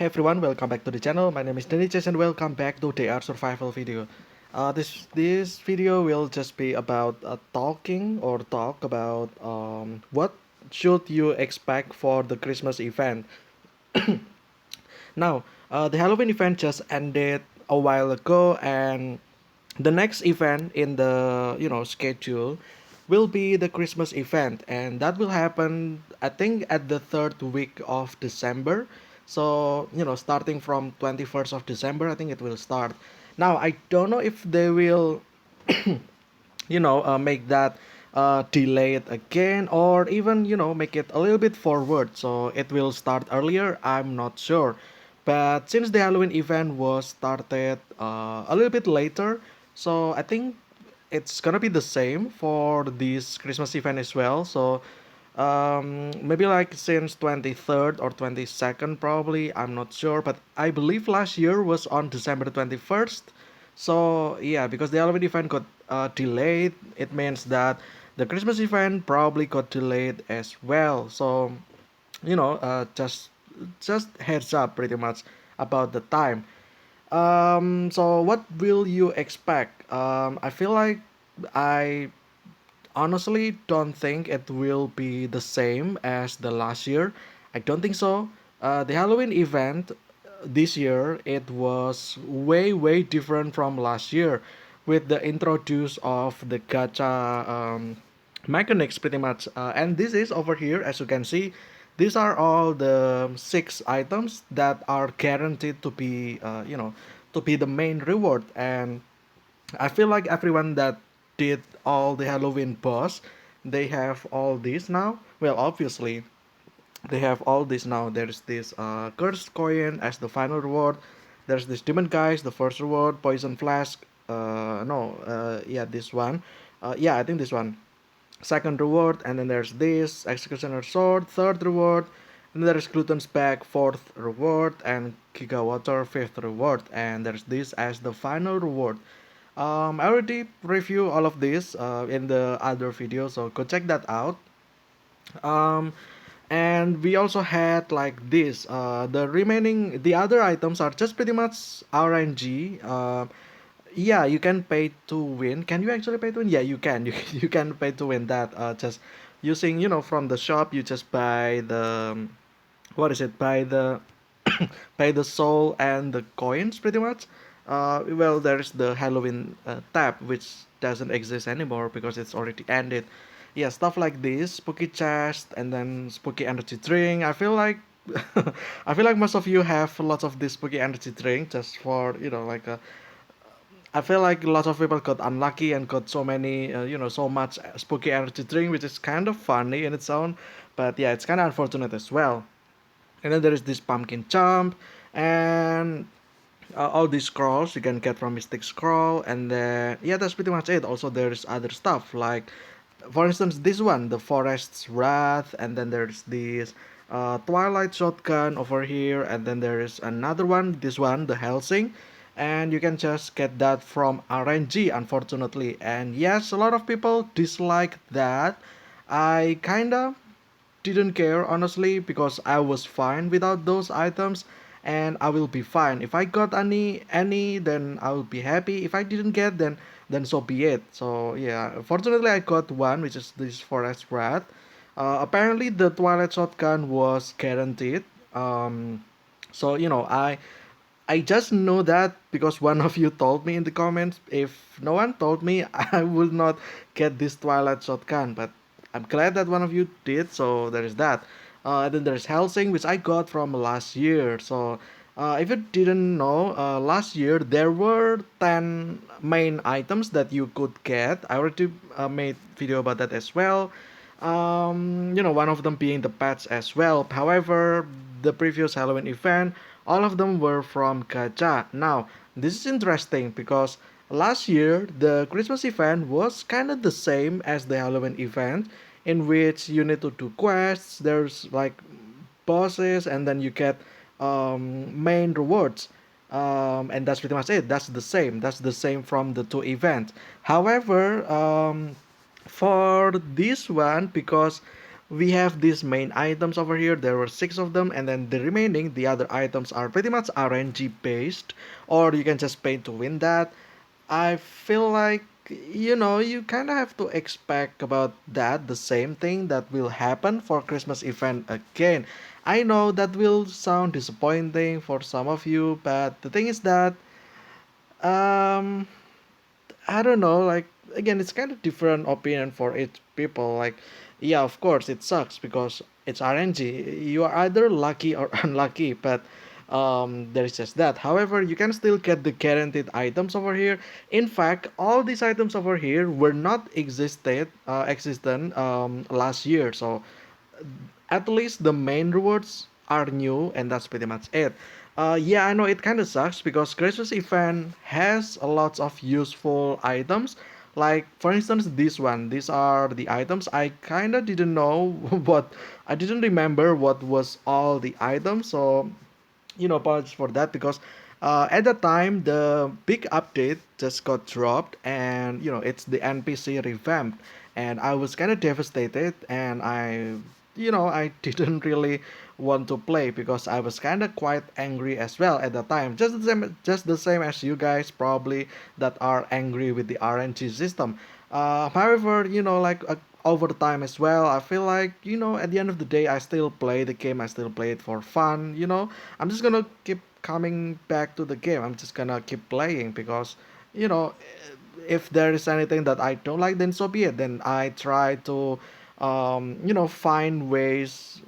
Hey everyone, welcome back to the channel. My name is Dennis and welcome back to the Art Survival video. This video will just be about talk about what should you expect for the Christmas event. Now, the Halloween event just ended a while ago, and the next event in the schedule will be the Christmas event, and that will happen I think at the third week of December. So starting from 21st of December, I think it will start. Now I don't know if they will make that delayed again, or even make it a little bit forward so it will start earlier. I'm not sure, but since the Halloween event was started a little bit later, so I think it's gonna be the same for this Christmas event as well. So maybe like since 23rd or 22nd, probably, I'm not sure, but I believe last year was on December 21st. So yeah, because the Halloween event got delayed, it means that the Christmas event probably got delayed as well. So just heads up pretty much about the time. So what will you expect? I feel like I honestly don't think it will be the same as the last year. I don't think so. The Halloween event this year, it was way different from last year, with the introduce of the gacha mechanics pretty much. And this is over here, as you can see, these are all the 6 items that are guaranteed to be to be the main reward. And I feel like everyone that did all the Halloween boss, they have all this now. Well, obviously, they have all this now. There's this cursed coin as the final reward. There's this demon guys, the first reward. Poison flask. No, yeah, this one. Yeah, I think this one. Second reward, and then there's this executioner sword. Third reward. And there's Gluten's bag, fourth reward, and Giga Water, fifth reward, and there's this as the final reward. I already review all of this in the other video, so go check that out. Um, and we also had like this. The other items are just pretty much RNG. Yeah, you can pay to win. Can you actually pay to win? Yeah, you can. You can pay to win that. Just using from the shop, you just buy the what is it? Buy the pay the soul and the coins pretty much. Well, there's the Halloween tab, which doesn't exist anymore because it's already ended. Yeah, stuff like this, spooky chest, and then spooky energy drink. I feel like I feel like most of you have lots of this spooky energy drink just for like a. I feel like lots of people got unlucky and got so many, so much spooky energy drink, which is kind of funny in its own. But yeah, it's kind of unfortunate as well. And then there is this pumpkin jump, and all these scrolls you can get from Mystic Scroll, and then yeah, that's pretty much it. Also, there's other stuff like, for instance, this one, the Forest's Wrath, and then there's this Twilight Shotgun over here, and then there is another one, this one, the Helsing, and you can just get that from RNG, unfortunately. And yes, a lot of people dislike that. I kinda didn't care honestly because I was fine without those items, and I will be fine. If I got any, then I will be happy. If I didn't get, then so be it. So yeah, fortunately I got one, which is this Forest Rat. Apparently the Twilight Shotgun was guaranteed. So I just know that because one of you told me in the comments. If no one told me, I would not get this Twilight Shotgun. But I'm glad that one of you did, so there is that. Then there's Helsing, which I got from last year. So if you didn't know, last year there were 10 main items that you could get. I already made video about that as well. One of them being the pets as well. However, the previous Halloween event, all of them were from Gacha. Now, this is interesting because last year the Christmas event was kind of the same as the Halloween event, in which you need to do quests. There's like bosses, and then you get main rewards. And that's pretty much it. That's the same. That's the same from the two events. However, for this one, because we have these main items over here. There were six of them, and then the remaining, the other items are pretty much RNG based, or you can just pay to win that. I feel like, you kind of have to expect about that, the same thing that will happen for Christmas event again. I know that will sound disappointing for some of you, but the thing is that, um I don't know, like, again, it's kind of different opinion for each people. Like, yeah, of course it sucks because it's RNG. You are either lucky or unlucky, but there is just that. However, you can still get the guaranteed items over here. In fact, all these items over here were not existent last year. So at least the main rewards are new, and that's pretty much it. Yeah, I know it kind of sucks because Christmas event has a lot of useful items. Like for instance, this one. These are the items. I kind of didn't know what. I didn't remember what was all the items. So apologies for that because at the time the big update just got dropped, and it's the NPC revamped, and I was kind of devastated, and I didn't really want to play because I was kind of quite angry as well at the time, just the same as you guys probably that are angry with the RNG system. However, like over time as well, I feel like, at the end of the day, I still play the game. I still play it for fun. I'm just gonna keep coming back to the game. I'm just gonna keep playing because, you know, if there is anything that I don't like, then so be it. Then I try to, find ways,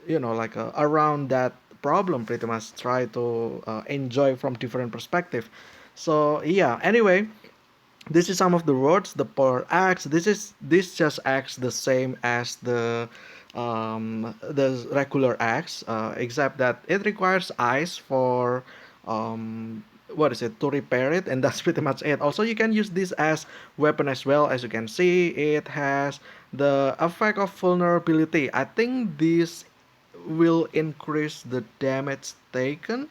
like around that problem. Pretty much try to enjoy from different perspective. So yeah. Anyway, this is some of the words. The per acts. This just acts the same as the regular axe, except that it requires ice for what is it, to repair it, and that's pretty much it. Also, you can use this as weapon as well. As you can see, it has the effect of vulnerability. I think this will increase the damage taken.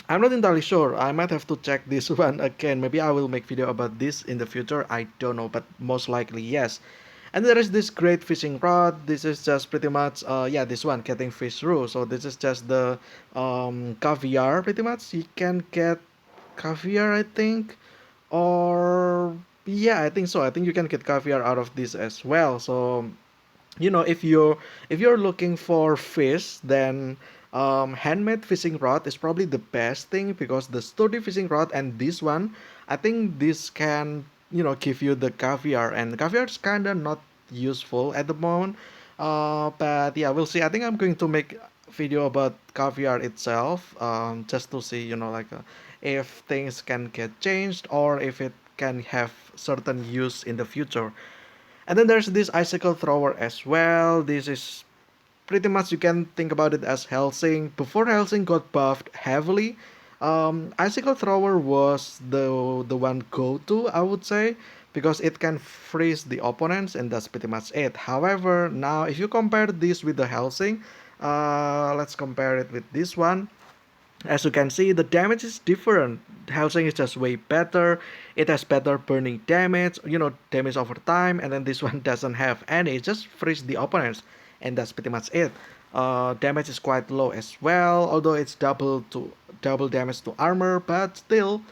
I'm not entirely sure. I might have to check this one again. Maybe I will make video about this in the future. I don't know, but most likely yes. And there is this great fishing rod. This is just pretty much yeah, this one, getting fish through. So this is just the caviar. Pretty much you can get caviar, I think, or yeah, I think so. I think you can get caviar out of this as well. So if you're looking for fish, then handmade fishing rod is probably the best thing because the sturdy fishing rod and this one, I think this can give you the caviar, and caviar is kind of not useful at the moment. But yeah, we'll see. I think I'm going to make a video about caviar itself, just to see like if things can get changed or if it can have certain use in the future. And then there's this icicle thrower as well. This is pretty much, you can think about it as Helsing. Before Helsing got buffed heavily, icicle thrower was the one go to, I would say, because it can freeze the opponents, and that's pretty much it. However, now if you compare this with the Helsing, let's compare it with this one. As you can see, the damage is different. Housing is just way better. It has better burning damage, damage over time, and then this one doesn't have any. It just frees the opponents, and that's pretty much it. Damage is quite low as well, although it's double damage to armor, but still,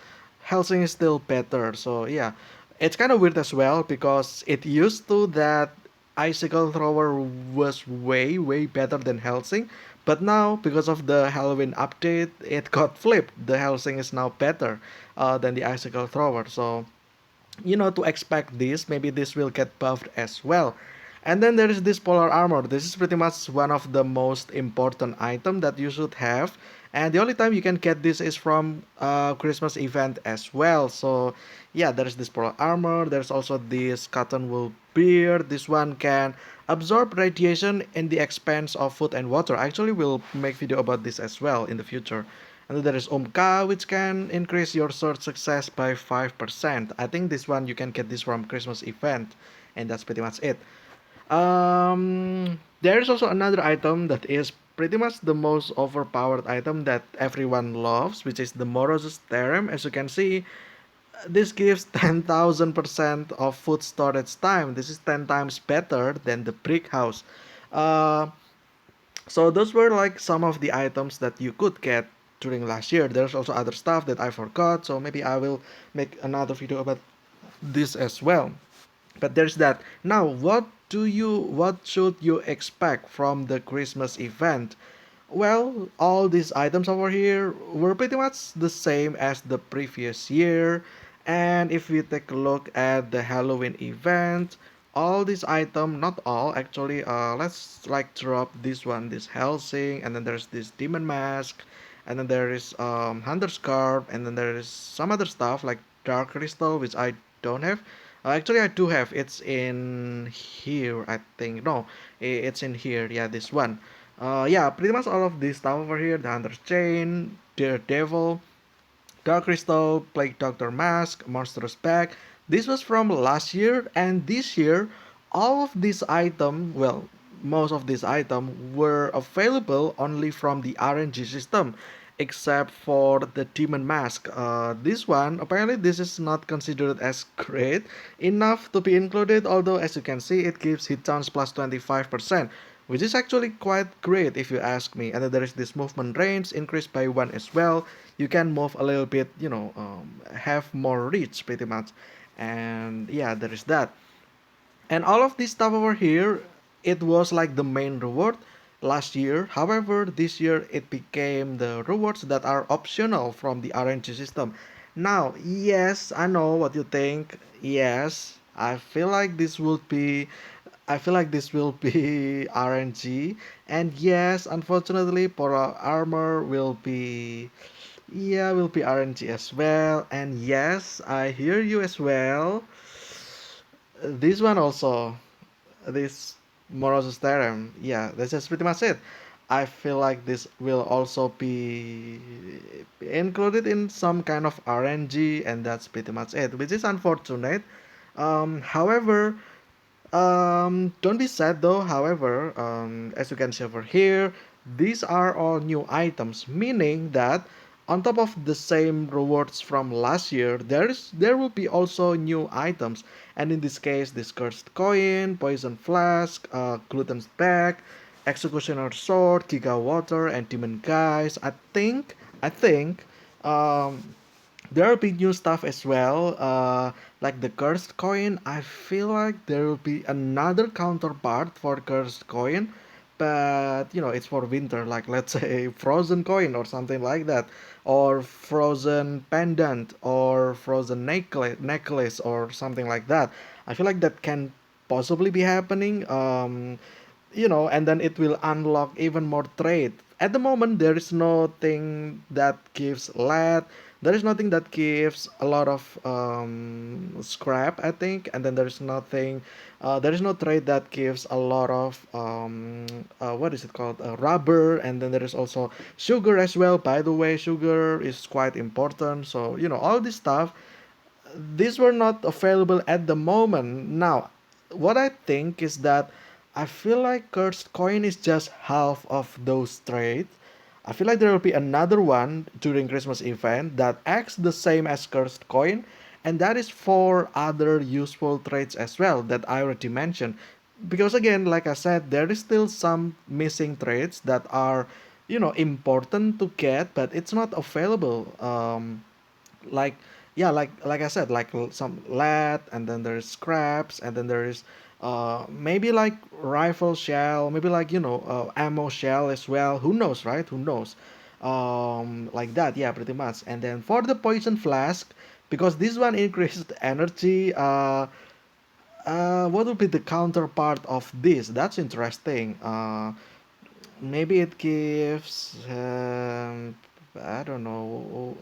Helsing is still better. So yeah, it's kind of weird as well because it used to that icicle thrower was way better than Helsing, but now because of the Halloween update, it got flipped. The Helsing is now better than the icicle thrower. So to expect this, maybe this will get buffed as well. And then there is this polar armor. This is pretty much one of the most important item that you should have. And the only time you can get this is from Christmas event as well. So yeah, there is this polar armor. There's also this cotton wool beard. This one can absorb radiation in the expense of food and water. Actually, we'll make video about this as well in the future. And then there is Umka, which can increase your sword success by 5%. I think this one you can get this from Christmas event, and that's pretty much it. There's also another item that is pretty much the most overpowered item that everyone loves, which is the Moroz's terem. As you can see, this gives 10,000% of food storage time. This is 10 times better than the brick house. Uh, so those were like some of the items that you could get during last year. There's also other stuff that I forgot, so maybe I will make another video about this as well. But there's that. Now, what should you expect from the Christmas event? Well, all these items over here were pretty much the same as the previous year. And if we take a look at the Halloween event, all these items, not all actually, let's like drop this one, this Helsing, and then there's this Demon Mask, and then there is Hunter Scarf, and then there is some other stuff like Dark Crystal, which I don't have. Actually, I do have. It's in here, I think. No, it's in here. Yeah, this one. Yeah, pretty much all of this stuff over here: the Hunter's Chain, Daredevil, Dark Crystal, Plague Doctor Mask, Monstrous Bag. This was from last year, and this year, all of these items, well, most of these items were available only from the RNG system, except for the Demon Mask. This one, apparently, this is not considered as great enough to be included, although as you can see, it gives hit chance plus 25%, which is actually quite great if you ask me. And then there is this movement range increased by 1 as well. You can move a little bit, have more reach pretty much. And yeah, there is that. And all of this stuff over here, it was like the main reward last year. However, this year it became the rewards that are optional from the RNG system. Now, yes, I know what you think. Yes, I feel like this will be RNG. And yes, unfortunately, Polar Armor will be RNG as well. And yes, I hear you as well. This one also, this moroz terem. Yeah, that's just pretty much it. I feel like this will also be included in some kind of RNG, and that's pretty much it, which is unfortunate. However, don't be sad though. However, as you can see over here, these are all new items, meaning that on top of the same rewards from last year, there will be also new items. And in this case, this cursed coin, poison flask, gluten's bag, executioner sword, giga water, and demon guys. I think, um, there will be new stuff as well, like the cursed coin. I feel like there will be another counterpart for cursed coin, but it's for winter, like let's say frozen coin or something like that, or frozen pendant or frozen necklace or something like that. I feel like that can possibly be happening. And then it will unlock even more trade. At the moment, there is nothing that gives lead. There is nothing that gives a lot of scrap, I think, and then there is nothing. There is no trade that gives a lot of what is it called? Rubber, and then there is also sugar as well. By the way, sugar is quite important. So all this stuff, these were not available at the moment. Now, what I think is that I feel like Cursed Coin is just half of those trades. I feel like there will be another one during Christmas event that acts the same as Cursed Coin, and that is for other useful trades as well that I already mentioned. Because again, like I said, there is still some missing trades that are, important to get, but it's not available. Like yeah, like I said, like some lead, and then there's scraps, and then there is maybe like rifle shell, maybe like ammo shell as well. Who knows, right? Who knows? Like that, yeah, pretty much. And then for the poison flask, because this one increased energy, what would be the counterpart of this? That's interesting. Maybe it gives I don't know,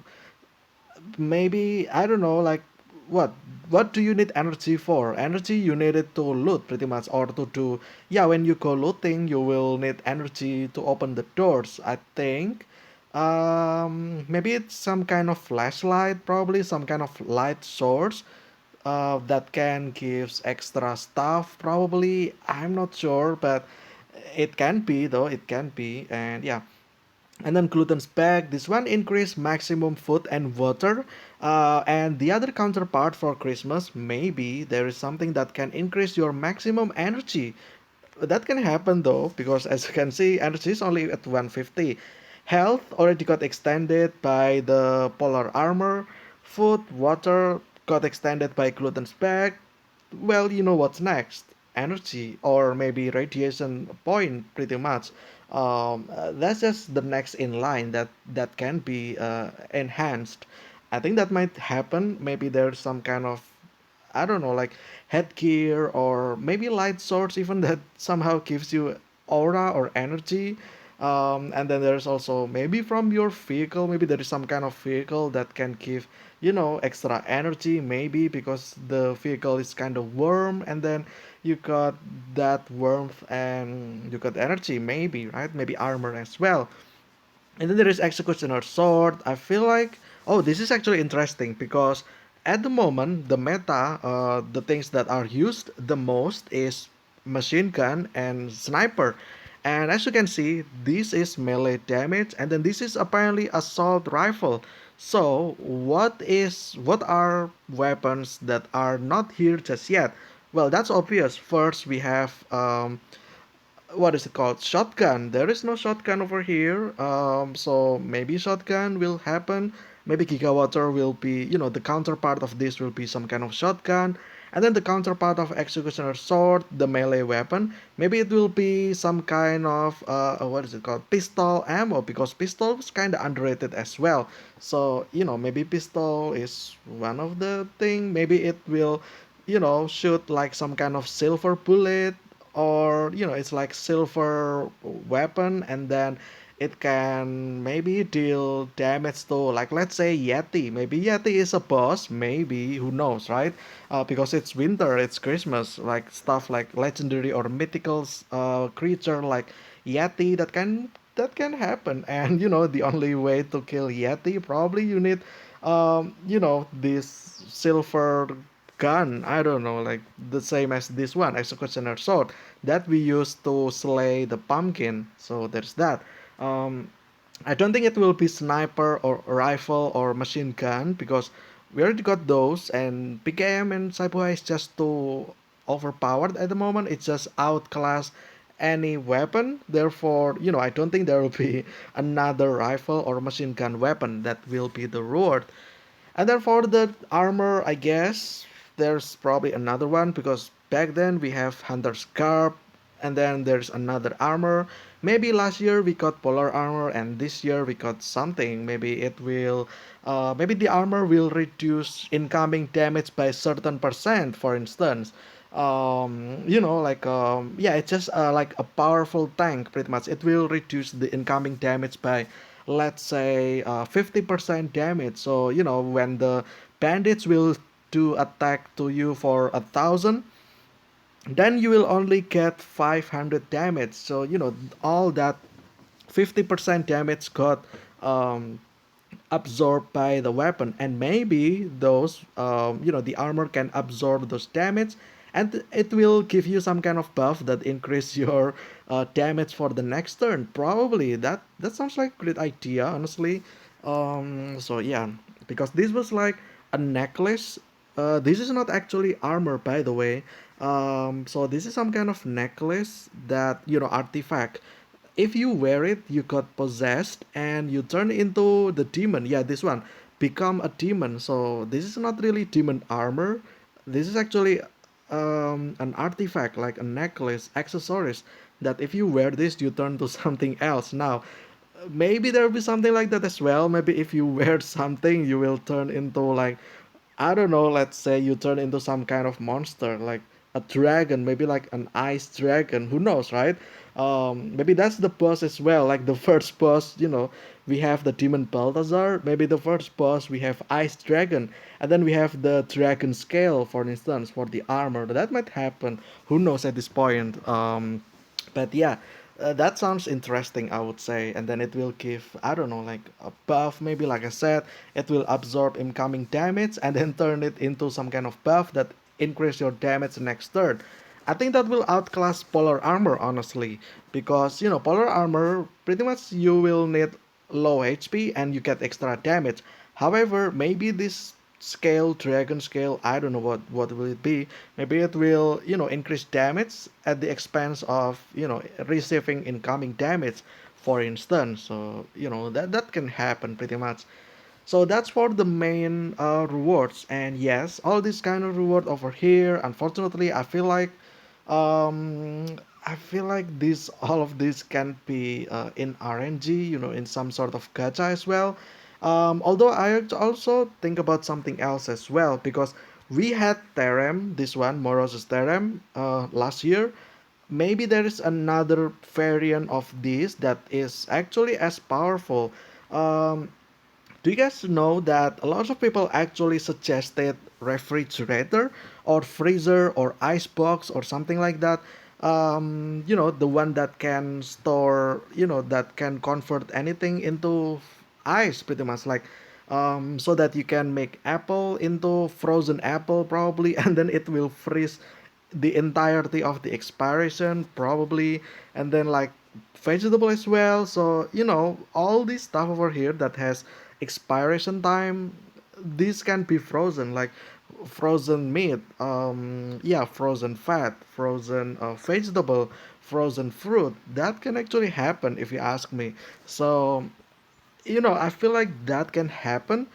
maybe I don't know, like what what do you need energy for? Energy you need it to loot pretty much, or to do, yeah, when you go looting you will need energy to open the doors, I think. Maybe it's some kind of flashlight, probably some kind of light source that can gives extra stuff, probably. I'm not sure, but it can be though, it can be. And yeah, And then gluten's back. This one increase maximum food and water. And the other counterpart for Christmas, maybe there is something that can increase your maximum energy. That can happen though, because as you can see, energy is only at 150. Health already got extended by the polar armor. Food, water got extended by gluten's back. Well, you know what's next. Energy or maybe radiation point, pretty much. That's just the next in line that can be enhanced. I think that might happen. Maybe there's some kind of, I don't know, like headgear or maybe light source even that somehow gives you aura or energy. And then there's also maybe from your vehicle, maybe there is some kind of vehicle that can give, extra energy, maybe because the vehicle is kind of warm, and then you got that warmth and you got energy, maybe, right? Maybe armor as well. And then there is executioner sword. I feel like, oh, this is actually interesting because at the moment the meta, the things that are used the most is machine gun and sniper. And as you can see, this is melee damage, and then this is apparently assault rifle. So what are weapons that are not here just yet? Well, that's obvious. First, we have what is it called, shotgun. There is no shotgun over here, so maybe shotgun will happen. Maybe gigawatt will be, the counterpart of this will be some kind of shotgun. And then the counterpart of executioner sword, the melee weapon, maybe it will be some kind of what is it called, pistol ammo, because pistol is kind of underrated as well. So maybe pistol is one of the thing. Maybe it will shoot like some kind of silver bullet, or it's like silver weapon, and then it can maybe deal damage to, like, let's say Yeti. Maybe Yeti is a boss, maybe, who knows, right? Because it's winter, it's Christmas, like stuff like legendary or mythical creature like Yeti, that can happen. And the only way to kill Yeti, probably you need this silver gun. I don't know, like the same as this one, executioner sword, that we use to slay the pumpkin. So there's that. um I don't think it will be sniper or rifle or machine gun, because we already got those, and PKM and Saibuha is just too overpowered at the moment. It's just outclass any weapon. Therefore, I don't think there will be another rifle or machine gun weapon that will be the reward. And then for the armor, I guess there's probably another one, because back then we have Hunter's Garb, and then there's another armor. Maybe last year we got polar armor, and this year we got something. Maybe the armor will reduce incoming damage by certain percent, for instance. Yeah, it's just like a powerful tank, pretty much. It will reduce the incoming damage by, let's say, 50% damage. So when the bandits will do attack to you for 1,000, then you will only get 500 damage. So all that 50% damage got um, absorbed by the weapon, and maybe those the armor can absorb those damage, and it will give you some kind of buff that increase your damage for the next turn. Probably that sounds like a great idea, honestly. So yeah, because this was like a necklace. This is not actually armor, by the way. So this is some kind of necklace, that artifact. If you wear it, you got possessed and you turn into the demon. Yeah, this one, become a demon. So this is not really demon armor. This is actually an artifact, like a necklace, accessories, that if you wear this, you turn to something else. Now, maybe there will be something like that as well. Maybe if you wear something, you will turn into, like, I don't know, let's say you turn into some kind of monster, like a dragon, maybe like an ice dragon. Who knows, right? Maybe that's the boss as well. Like the first boss, we have the demon Balthazar. Maybe the first boss we have ice dragon, and then we have the dragon scale, for instance, for the armor. That might happen. Who knows at this point? But yeah, that sounds interesting, I would say. And then it will give, I don't know, like a buff, maybe, like I said, it will absorb incoming damage and then turn it into some kind of buff that increase your damage next turn. I think that will outclass polar armor, honestly, because polar armor, pretty much you will need low HP and you get extra damage. However, maybe this scale, dragon scale, I don't know what will it be. Maybe it will, increase damage at the expense of, receiving incoming damage, for instance. So, that can happen pretty much. So that's for the main rewards. And yes, all this kind of reward over here, unfortunately, I feel like this all of this can be in RNG, in some sort of gacha as well. Although I also think about something else as well, because we had terem, this one moroz's terem, last year. Maybe there is another variant of this that is actually as powerful. um, do you guys know that a lot of people actually suggested refrigerator or freezer or ice box or something like that? The one that can store, that can convert anything into ice, pretty much like, so that you can make apple into frozen apple probably, and then it will freeze the entirety of the expiration probably, and then like vegetable as well. So all this stuff over here that has expiration time, this can be frozen, like frozen meat, yeah, frozen fat, frozen vegetable, frozen fruit. That can actually happen if you ask me. So I feel like that can happen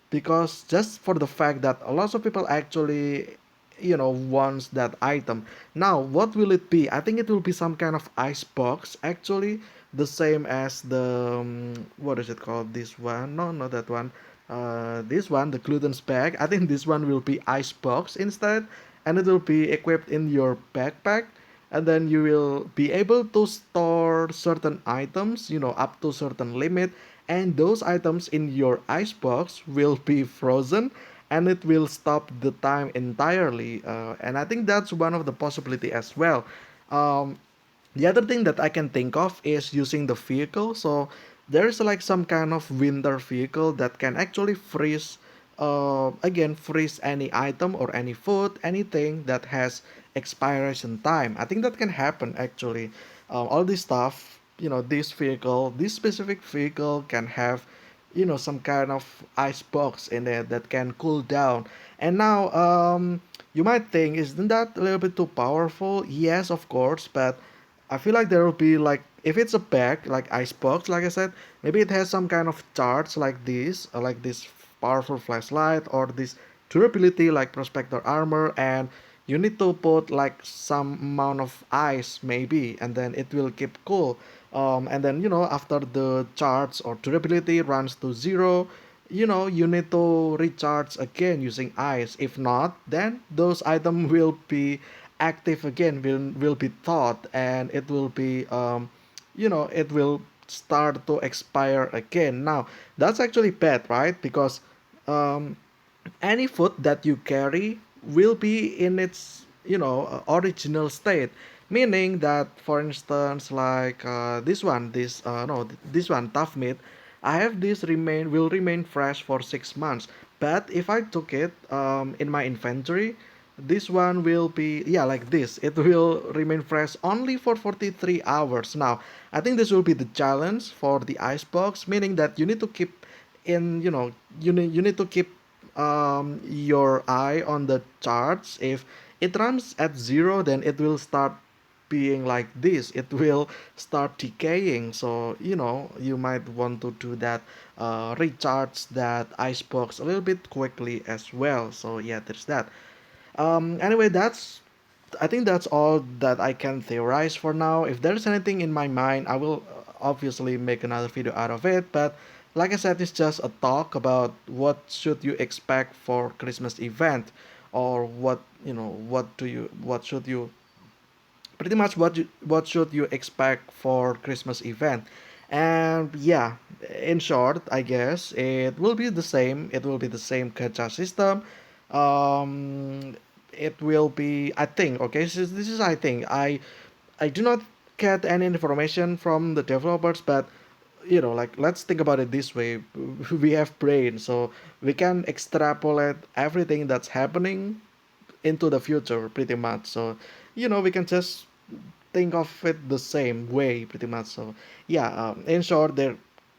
because just for the fact that a lot of people actually, wants that item. Now, what will it be? I think it will be some kind of ice box, actually, the same as the what is it called? This one? No, not that one. This one, the gluten's bag. I think this one will be ice box instead, and it will be equipped in your backpack, and then you will be able to store certain items, up to certain limit, and those items in your icebox will be frozen, and it will stop the time entirely. And I think that's one of the possibility as well. um, the other thing that I can think of is using the vehicle. So there's like some kind of winter vehicle that can actually freeze, again, freeze any item or any food, anything that has expiration time. I think that can happen actually. All this stuff, this vehicle, this specific vehicle can have, some kind of ice box in there that can cool down. And now, you might think, isn't that a little bit too powerful? Yes, of course, but I feel like there will be like, if it's a bag like icebox, like I said, maybe it has some kind of charts like this powerful flashlight or this durability like prospector armor, and you need to put like some amount of ice maybe, and then it will keep cool. And then after the charge or durability runs to zero, you need to recharge again using ice. If not, then those items will be active again, will be thawed, and it will be it will start to expire again. Now that's actually bad, right? Because um, any food that you carry will be in its original state, meaning that, for instance, like this one, this no this one, tough meat, I have this remain will remain fresh for 6 months. But if I took it in my inventory, this one will be, yeah, like this, it will remain fresh only for 43 hours. Now I think this will be the challenge for the icebox, meaning that you need to keep in you need to keep your eye on the charts. If it runs at zero, then it will start being like this, it will start decaying. So you might want to do that, recharge that icebox a little bit quickly as well. So yeah, there's that. Anyway, I think that's all that I can theorize for now. If there's anything in my mind, I will obviously make another video out of it. But like I said, it's just a talk about what should you expect for Christmas event, or what should you pretty much what should you expect for Christmas event. And yeah, in short, I guess it will be the same. It will be the same gacha system. It will be, I think, okay. So this is, I think, I do not get any information from the developers, but like, let's think about it this way. We have brain, so we can extrapolate everything that's happening into the future pretty much. So we can just think of it the same way pretty much. So yeah, in short, there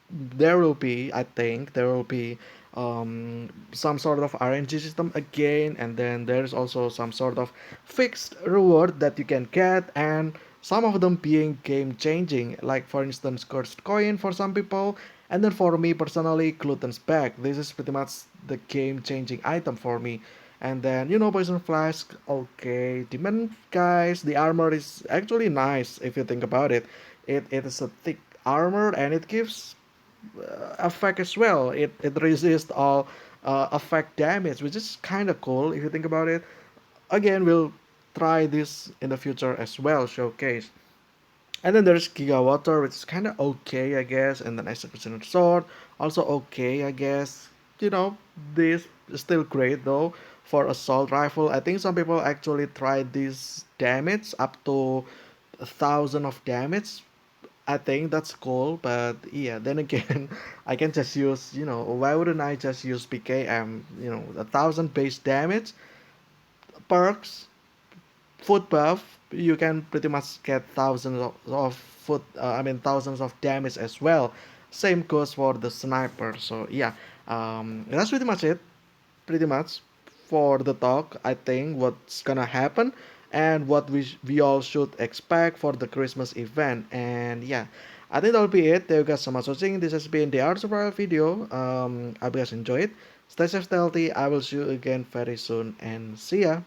there will be, I think, there will be some sort of RNG system again, and then there's also some sort of fixed reward that you can get, and some of them being game changing, like for instance, cursed coin for some people, and then for me personally, gluten's back. This is pretty much the game changing item for me. And then poison flask. Okay, demon guys. The armor is actually nice if you think about it. It is a thick armor and it gives effect as well. It resists all effect damage, which is kind of cool if you think about it. Again, we'll try this in the future as well, showcase. And then there's Giga Water, which is kind of okay, I guess. And then Executioner Sword, also okay, I guess. You know, this is still great though for assault rifle. I think some people actually tried this damage up to 1,000 of damage. I think that's cool, but yeah, then again, I can just use, why wouldn't I just use PKM? 1,000 base damage, perks, foot buff, you can pretty much get thousands of damage as well. Same goes for the sniper. So yeah, that's pretty much it. Pretty much for the talk. I think what's gonna happen and what we all should expect for the Christmas event. And yeah, I think that'll be it. Thank you guys so much for watching. This has been the Art Survival video. I hope you guys enjoy it. Stay safe, stay healthy. I will see you again very soon, and see ya.